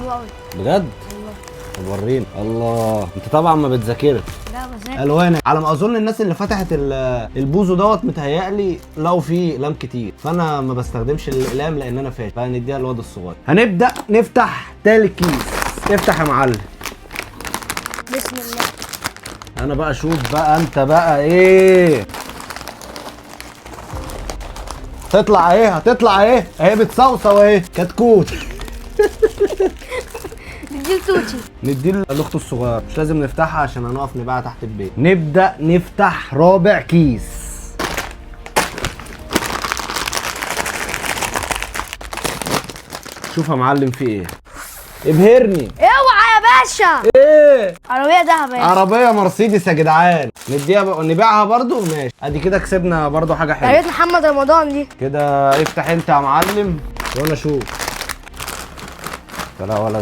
حلو قوي بجد؟ والله. طب وريني. الله، انت طبعا ما بتذاكرش. لا بذاكر. الوان على ما اظن الناس اللي فتحت البوزو دوت متهيألي لقوا فيه اقلام كتير، فانا ما بستخدمش الاقلام لان انا فاشل، فهنديها للواد الصغير. هنبدا نفتح تالت كيس. افتح يا معلم. بسم الله. انا بقى اشوف بقى انت بقى ايه. تطلع ايه؟ هتطلع ايه؟ اهي بتصوصو اهي كتكوت. نديله توتي. نديله لاخته الصغيره، مش لازم نفتحها عشان هنقف نبيعها تحت البيت. نبدا نفتح رابع كيس. شوف يا معلم في ايه. ابهرني. اوعى يا باشا. ايه؟ عربيه دهب يا عربيه مرسيدس يا جدعان. نديها نبيعها برضو ماشي. ادي كده كسبنا برضو حاجه حلوه. عربيه محمد رمضان دي. كده افتح انت يا معلم وانا اشوف. لا ولا